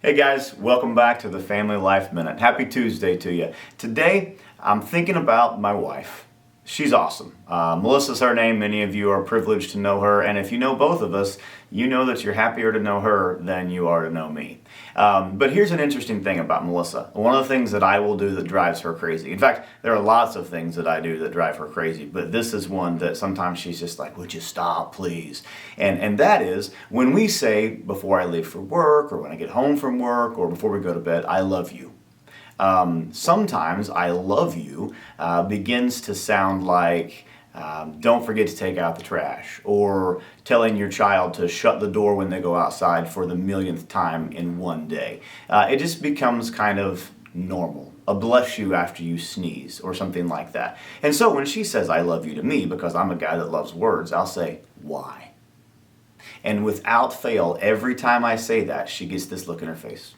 Hey guys, welcome back to the Family Life Minute. Happy Tuesday to you. Today, I'm thinking about my wife. She's awesome. Melissa's her name. Many of you are privileged to know her, and if you know both of us, you know that you're happier to know her than you are to know me. But here's an interesting thing about Melissa. One of the things that I will do that drives her crazy. In fact, there are lots of things that I do that drive her crazy, but this is one that sometimes she's just like, would you stop, please? And that is when we say, before I leave for work, or when I get home from work, or before we go to bed, I love you. Sometimes I love you begins to sound like don't forget to take out the trash, or telling your child to shut the door when they go outside for the millionth time in one day. It just becomes kind of normal. A bless you after you sneeze, or something like that. And so when she says I love you to me, because I'm a guy that loves words, I'll say, why? And without fail, every time I say that, she gets this look in her face.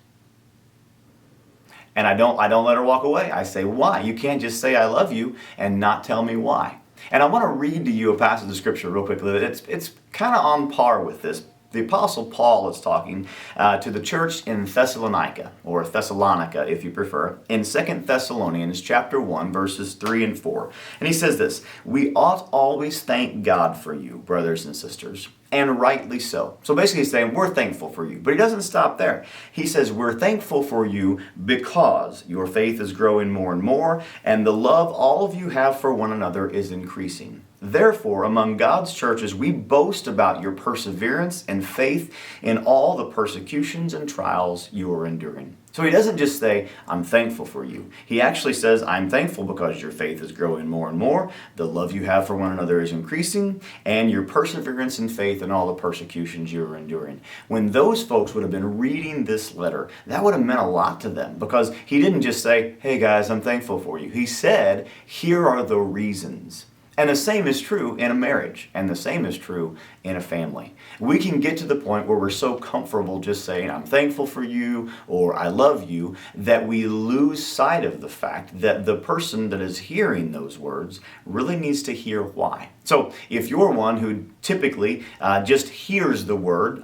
And I don't let her walk away. I say, why? You can't just say I love you and not tell me why. And I want to read to you a passage of scripture real quickly. It's kind of on par with this. The Apostle Paul is talking to the church in Thessalonica, or Thessalonica if you prefer, in 2 Thessalonians chapter 1, verses 3 and 4. And he says this, "We ought always thank God for you, brothers and sisters, and rightly so." So basically he's saying, we're thankful for you. But he doesn't stop there. He says, we're thankful for you because your faith is growing more and more, and the love all of you have for one another is increasing. Therefore, among God's churches, we boast about your perseverance and faith in all the persecutions and trials you are enduring. So he doesn't just say, I'm thankful for you. He actually says, I'm thankful because your faith is growing more and more, the love you have for one another is increasing, and your perseverance and faith in all the persecutions you are enduring. When those folks would have been reading this letter, that would have meant a lot to them, because he didn't just say, hey guys, I'm thankful for you. He said, here are the reasons. And the same is true in a marriage, and the same is true in a family. We can get to the point where we're so comfortable just saying, I'm thankful for you, or I love you, that we lose sight of the fact that the person that is hearing those words really needs to hear why. So if you're one who typically just hears the words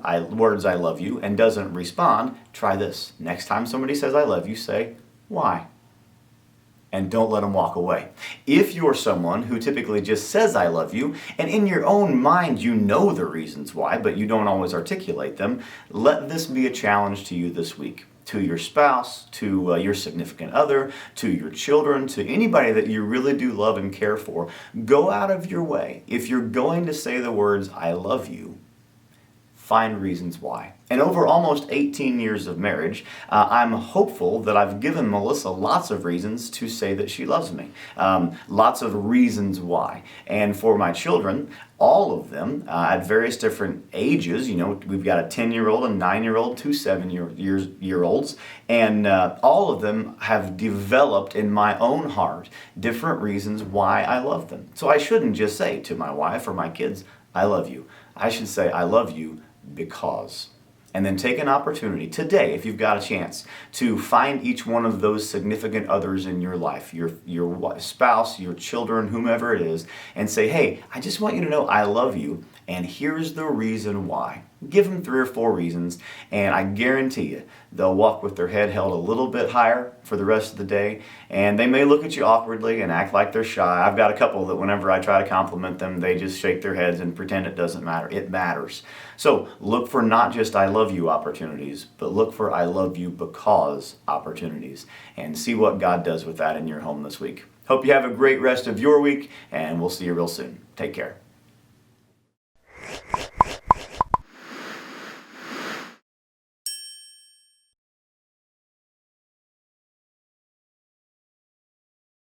I love you, and doesn't respond, try this. Next time somebody says I love you, say, why? And don't let them walk away. If you're someone who typically just says I love you, and in your own mind you know the reasons why, but you don't always articulate them, let this be a challenge to you this week. To your spouse, to your significant other, to your children, to anybody that you really do love and care for. Go out of your way. If you're going to say the words I love you, find reasons why. And over almost 18 years of marriage, I'm hopeful that I've given Melissa lots of reasons to say that she loves me. Lots of reasons why. And for my children, all of them at various different ages, we've got a 10-year-old, a 9-year-old, two 7-year-olds, and all of them have developed in my own heart different reasons why I love them. So I shouldn't just say to my wife or my kids, I love you. I should say, I love you because. And then take an opportunity today, if you've got a chance, to find each one of those significant others in your life, your spouse, your children, whomever it is, and say, hey, I just want you to know I love you, and here's the reason why. Give them 3 or 4 reasons, and I guarantee you, they'll walk with their head held a little bit higher for the rest of the day, and they may look at you awkwardly and act like they're shy. I've got a couple that whenever I try to compliment them, they just shake their heads and pretend it doesn't matter. It matters. So look for not just I love you opportunities, but look for I love you because opportunities, and see what God does with that in your home this week. Hope you have a great rest of your week, and we'll see you real soon. Take care.